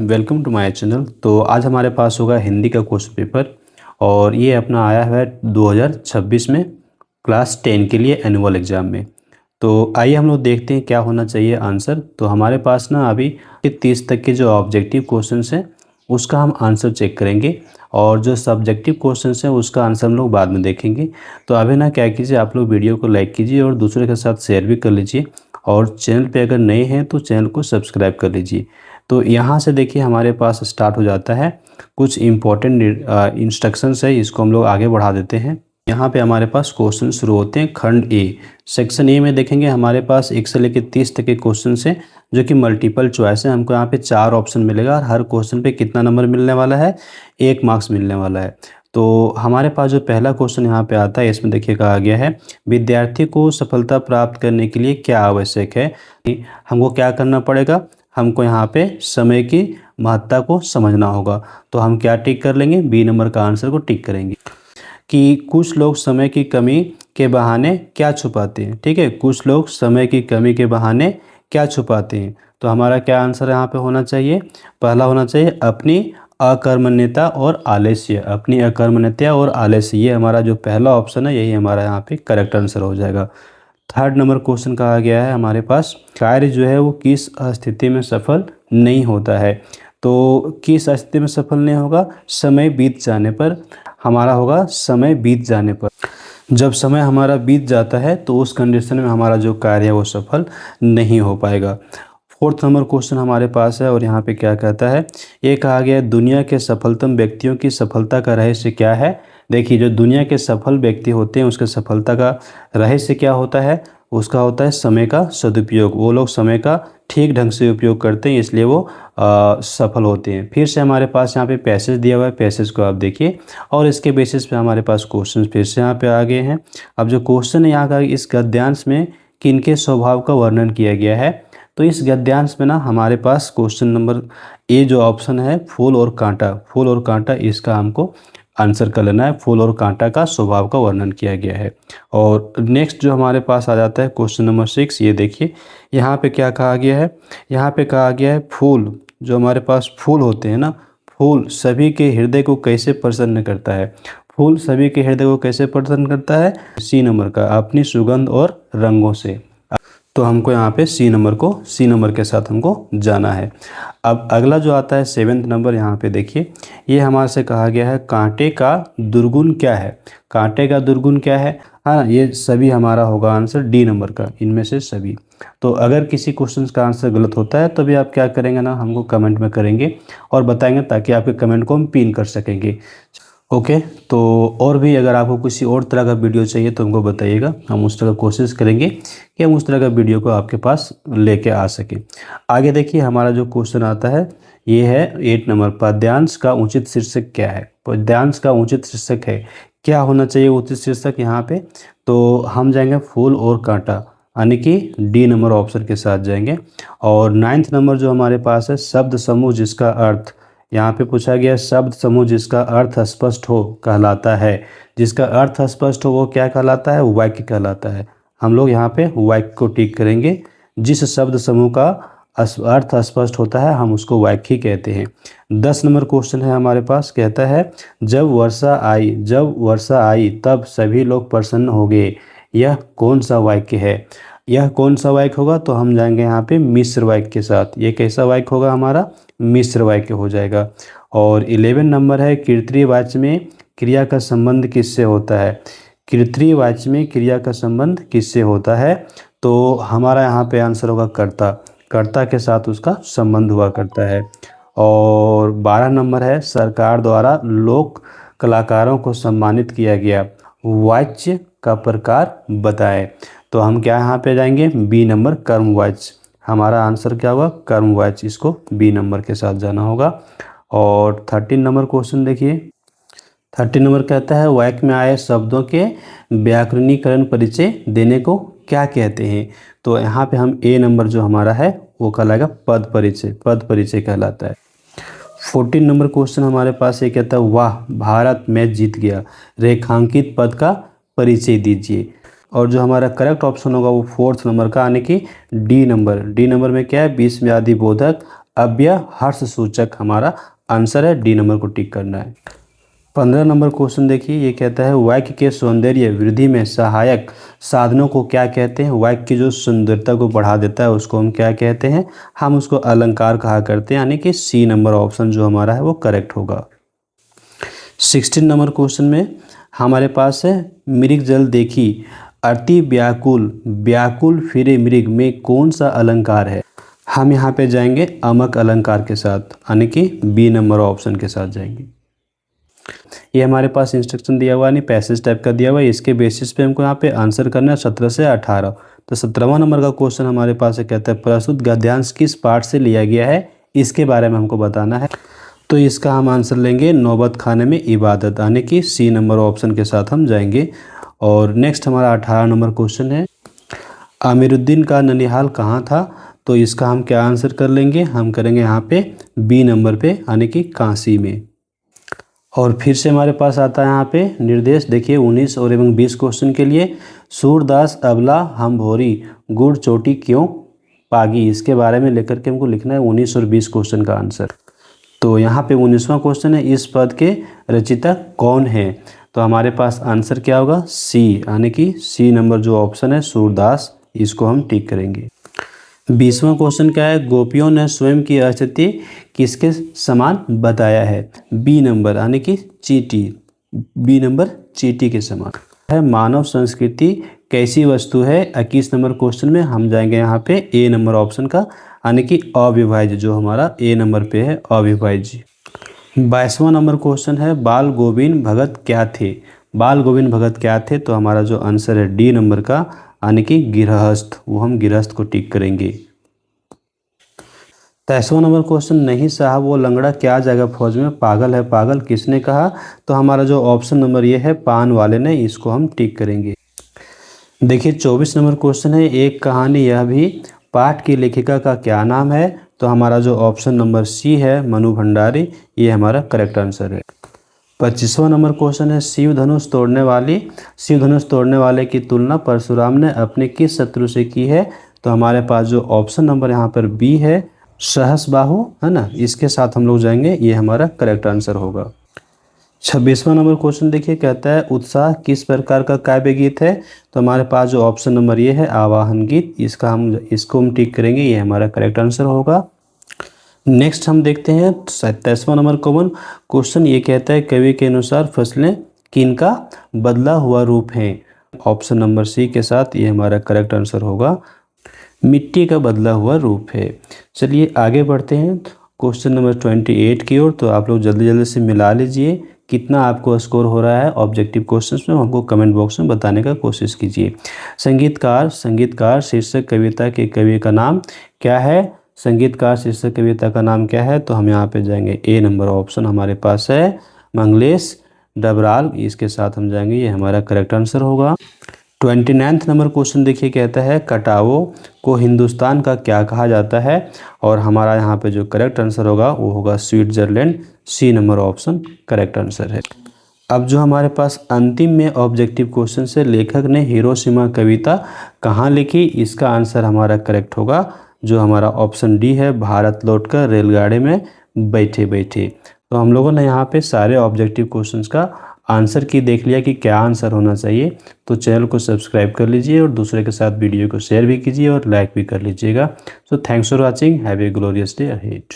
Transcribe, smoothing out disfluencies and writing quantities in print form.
Welcome to my channel. तो आज हमारे पास होगा हिंदी का क्वेश्चन पेपर और ये अपना आया है 2026 में क्लास 10 के लिए एनुअल एग्ज़ाम में। तो आइए हम लोग देखते हैं क्या होना चाहिए आंसर। तो हमारे पास ना अभी 30 तक के जो ऑब्जेक्टिव क्वेश्चंस हैं उसका हम आंसर चेक करेंगे और जो सब्जेक्टिव क्वेश्चंस हैं उसका आंसर हम लोग बाद में देखेंगे। तो अभी ना क्या कीजिए, आप लोग वीडियो को लाइक कीजिए और दूसरे के साथ शेयर भी कर लीजिए और चैनल पे अगर नए हैं तो चैनल को सब्सक्राइब कर लीजिए। तो यहाँ से देखिए हमारे पास स्टार्ट हो जाता है, कुछ इम्पोर्टेंट इंस्ट्रक्शंस है, इसको हम लोग आगे बढ़ा देते हैं। यहाँ पे हमारे पास क्वेश्चन शुरू होते हैं खंड ए। सेक्शन ए में देखेंगे हमारे पास 1 से लेकर 30 तक के क्वेश्चन हैं जो कि मल्टीपल चॉइस है। हमको यहाँ पे 4 ऑप्शन मिलेगा और हर क्वेश्चन पे कितना नंबर मिलने वाला है, 1 मार्क्स मिलने वाला है। तो हमारे पास जो पहला क्वेश्चन यहाँ पे आता है, इसमें देखिए कहा गया है विद्यार्थी को सफलता प्राप्त करने के लिए क्या आवश्यक है। हमको क्या करना पड़ेगा, हमको यहाँ पे समय की महत्ता को समझना होगा। तो हम क्या टिक कर लेंगे, बी नंबर का आंसर को टिक करेंगे कि कुछ लोग समय की कमी के बहाने क्या छुपाते हैं। ठीक है, कुछ लोग समय की कमी के बहाने क्या छुपाते हैं। तो हमारा क्या आंसर यहाँ पे होना चाहिए, पहला होना चाहिए अपनी अकर्मण्यता और आलस्य। अपनी अकर्मण्यता और आलस्य, ये हमारा जो पहला ऑप्शन है यही हमारा यहाँ पे करेक्ट आंसर हो जाएगा। थर्ड नंबर क्वेश्चन कहा गया है हमारे पास कार्य जो है वो किस स्थिति में सफल नहीं होता है। तो किस स्थिति में सफल नहीं होगा, समय बीत जाने पर। हमारा होगा समय बीत जाने पर। जब समय हमारा बीत जाता है तो उस कंडीशन में हमारा जो कार्य है वो सफल नहीं हो पाएगा। फोर्थ नंबर क्वेश्चन हमारे पास है और यहाँ पे क्या कहता है, ये कहा गया है दुनिया के सफलतम व्यक्तियों की सफलता का रहस्य क्या है। देखिए जो दुनिया के सफल व्यक्ति होते हैं उसके सफलता का रहस्य क्या होता है, उसका होता है समय का सदुपयोग। वो लोग समय का ठीक ढंग से उपयोग करते हैं, इसलिए वो सफल होते हैं। फिर से हमारे पास यहाँ पे पैसेज दिया हुआ है, पैसेज को आप देखिए और इसके बेसिस पे हमारे पास क्वेश्चन फिर से यहाँ पे आ गए हैं। अब जो क्वेश्चन है यहाँ का, इस गद्यांश में किनके स्वभाव का वर्णन किया गया है। तो इस गद्यांश में ना हमारे पास क्वेश्चन नंबर ए जो ऑप्शन है फूल और कांटा, फूल और कांटा, इसका हमको आंसर कर लेना है। फूल और कांटा का स्वभाव का वर्णन किया गया है। और नेक्स्ट जो हमारे पास आ जाता है क्वेश्चन नंबर 6, ये देखिए यहाँ पे क्या कहा गया है। यहाँ पे कहा गया है फूल, जो हमारे पास फूल होते हैं ना, फूल सभी के हृदय को कैसे प्रसन्न करता है। फूल सभी के हृदय को कैसे प्रसन्न करता है, सी नंबर का, अपनी सुगंध और रंगों से। तो हमको यहाँ पे सी नंबर के साथ हमको जाना है। अब अगला जो आता है 7th नंबर, यहाँ पे देखिए ये हमारे से कहा गया है कांटे का दुर्गुण क्या है। कांटे का दुर्गुण क्या है, हाँ ये सभी हमारा होगा आंसर डी नंबर का, इनमें से सभी। तो अगर किसी क्वेश्चन का आंसर गलत होता है तो भी आप क्या करेंगे ना, हमको कमेंट में करेंगे और बताएंगे ताकि आपके कमेंट को हम पिन कर सकेंगे। ओके, तो और भी अगर आपको किसी और तरह का वीडियो चाहिए तो हमको बताइएगा, हम उस तरह कोशिश करेंगे कि हम उस तरह का वीडियो को आपके पास लेके आ सकें। आगे देखिए हमारा जो क्वेश्चन आता है ये है 8 नंबर, पद्यांश का उचित शीर्षक क्या है। पद्यांश का उचित शीर्षक है, क्या होना चाहिए उचित शीर्षक यहाँ पे। तो हम जाएंगे फूल और कांटा, यानी कि डी नंबर ऑप्शन के साथ जाएंगे। और 9th नंबर जो हमारे पास है शब्द समूह जिसका अर्थ, यहाँ पे पूछा गया शब्द समूह जिसका अर्थ स्पष्ट हो कहलाता है। जिसका अर्थ स्पष्ट हो वो क्या कहलाता है, वाक्य कहलाता है। हम लोग यहाँ पे वाक्य को टिक करेंगे। जिस शब्द समूह का अर्थ स्पष्ट होता है हम उसको वाक्य ही कहते हैं। 10 नंबर क्वेश्चन है हमारे पास, कहता है जब वर्षा आई तब सभी लोग प्रसन्न हो गए, यह कौन सा वाक्य है। यह कौन सा वाक्य होगा, तो हम जाएंगे यहाँ पे मिश्र वाक्य के साथ। ये कैसा वाक्य होगा, हमारा मिश्र वाक्य हो जाएगा। और 11 नंबर है कृतरी वाच्य में क्रिया का संबंध किससे होता है। कृतरी वाच्य में क्रिया का संबंध किससे होता है, तो हमारा यहाँ पे आंसर होगा कर्ता, कर्ता के साथ उसका संबंध हुआ करता है। और 12 नंबर है सरकार द्वारा लोक कलाकारों को सम्मानित किया गया वाच्य का प्रकार बताएं। तो हम क्या यहाँ पे जाएंगे, बी नंबर कर्मवाच्य। हमारा आंसर क्या होगा, कर्मवाच्य, इसको बी नंबर के साथ जाना होगा। और 13 नंबर क्वेश्चन देखिए, 13 नंबर कहता है वाक्य में आए शब्दों के व्याकरणीकरण परिचय देने को क्या कहते हैं। तो यहाँ पे हम ए नंबर जो हमारा है वो कहलाएगा पद परिचय, पद परिचय कहलाता है। 14 नंबर क्वेश्चन हमारे पास ये कहता है वाह भारत मैच जीत गया, रेखांकित पद का परिचय दीजिए। और जो हमारा करेक्ट ऑप्शन होगा वो 4th नंबर का, यानी कि डी नंबर। डी नंबर में क्या है, विस्मयादिबोधक अव्यय हर्ष सूचक हमारा आंसर है, डी नंबर को टिक करना है। 15 नंबर क्वेश्चन देखिए, ये कहता है वाक्य के सौंदर्य वृद्धि में सहायक साधनों को क्या कहते हैं। वाक्य की जो सुंदरता को बढ़ा देता है उसको हम क्या कहते हैं, हम उसको अलंकार कहा करते हैं, यानी कि सी नंबर ऑप्शन जो हमारा है वो करेक्ट होगा। 16 नंबर क्वेश्चन में हमारे पास है मृग जल देखी अति व्याकुल व्याकुल फिरे मृग में कौन सा अलंकार है। हम यहाँ पे जाएंगे अमक अलंकार के साथ, यानी कि बी नंबर ऑप्शन के साथ जाएंगे। ये हमारे पास इंस्ट्रक्शन दिया हुआ नहीं, पैसेज टाइप का दिया हुआ है, इसके बेसिस पे हमको यहाँ पे आंसर करना है 17 से 18। तो 17वां नंबर का क्वेश्चन हमारे पास है, कहता है प्रस्तुत गद्यांश किस पाठ से लिया गया है, इसके बारे में हमको बताना है। तो इसका हम आंसर लेंगे नौबत खाने में इबादत, यानी कि सी नंबर ऑप्शन के साथ हम जाएंगे। और नेक्स्ट हमारा 18 नंबर क्वेश्चन है आमिरुद्दीन का ननिहाल कहाँ था। तो इसका हम क्या आंसर कर लेंगे, हम करेंगे यहाँ पे बी नंबर पे, यानी कि काशी में। और फिर से हमारे पास आता है यहाँ पे निर्देश देखिए 19 और एवं 20 क्वेश्चन के लिए। सूरदास अबला हम भोरी गुड़ चोटी क्यों पागी, इसके बारे में लेकर के हमको लिखना है 19 और 20 क्वेश्चन का आंसर। तो यहाँ पे 19वां क्वेश्चन है इस पद के रचयिता कौन है। तो हमारे पास आंसर क्या होगा, सी, यानी कि सी नंबर जो ऑप्शन है सूरदास, इसको हम टिक करेंगे। 20वां क्वेश्चन क्या है, गोपियों ने स्वयं की स्थिति किसके समान बताया है। बी नंबर, यानी कि चींटी, बी नंबर चींटी के समान है। मानव संस्कृति कैसी वस्तु है, 21 नंबर क्वेश्चन में हम जाएंगे यहाँ पे ए नंबर ऑप्शन का, यानी कि अविभाज्य, जो हमारा ए नंबर पे है अविभाज्य। 22वां नंबर क्वेश्चन है बाल गोविंद भगत क्या थे। बाल गोविंद भगत क्या थे, तो हमारा जो आंसर है डी नंबर का, यानी कि गृहस्थ, वो हम गृहस्थ को टिक करेंगे। 23वां नंबर क्वेश्चन नहीं साहब वो लंगड़ा क्या जाएगा फौज में, पागल है पागल किसने कहा। तो हमारा जो ऑप्शन नंबर ये है पान वाले ने, इसको हम टिक करेंगे। देखिए 24 नंबर क्वेश्चन है एक कहानी यह भी पाठ की लेखिका का क्या नाम है। तो हमारा जो ऑप्शन नंबर सी है मनु भंडारी, ये हमारा करेक्ट आंसर है। 25वां नंबर क्वेश्चन है शिव धनुष तोड़ने वाले की तुलना परशुराम ने अपने किस शत्रु से की है। तो हमारे पास जो ऑप्शन नंबर यहाँ पर बी है सहस्बाहु, है ना, इसके साथ हम लोग जाएंगे, ये हमारा करेक्ट आंसर होगा। 26वां नंबर क्वेश्चन देखिए, कहता है उत्साह किस प्रकार का काव्य गीत है। तो हमारे पास जो ऑप्शन नंबर ये है आवाहन गीत, इसको हम टिक करेंगे, ये हमारा करेक्ट आंसर होगा। नेक्स्ट हम देखते हैं 27वां नंबर कॉमन क्वेश्चन, ये कहता है कवि के अनुसार फसलें किनका बदला हुआ रूप हैं। ऑप्शन नंबर सी के साथ ये हमारा करेक्ट आंसर होगा, मिट्टी का बदला हुआ रूप है। चलिए आगे बढ़ते हैं क्वेश्चन नंबर 28 की ओर। तो आप लोग जल्दी जल्दी से मिला लीजिए कितना आपको स्कोर हो रहा है ऑब्जेक्टिव क्वेश्चंस में, हमको कमेंट बॉक्स में बताने का कोशिश कीजिए। संगीतकार शीर्षक कविता के कवि का नाम क्या है। संगीतकार शीर्षक कविता का नाम क्या है, तो हम यहाँ पे जाएंगे ए नंबर ऑप्शन हमारे पास है मंगलेश डबराल, इसके साथ हम जाएंगे, ये हमारा करेक्ट आंसर होगा। 29वां नंबर क्वेश्चन देखिए, कहता है कटावो को हिंदुस्तान का क्या कहा जाता है। और हमारा यहाँ पे जो करेक्ट आंसर होगा वो होगा Switzerland, C number option correct answer है। अब जो हमारे पास अंतिम में ऑब्जेक्टिव क्वेश्चन से लेखक ने हिरोशिमा कविता कहाँ लिखी, इसका आंसर हमारा करेक्ट होगा, जो हमारा ऑप्शन डी है भारत लौटकर रेलगाड़ी में बैठे बैठे। तो हम लोगों ने यहाँ पे सारे ऑब्जेक्टिव क्वेश्चंस का आंसर की देख लिया कि क्या आंसर होना चाहिए। तो चैनल को सब्सक्राइब कर लीजिए और दूसरे के साथ वीडियो को शेयर भी कीजिए और लाइक भी कर लीजिएगा। So thanks for watching, have a glorious day ahead.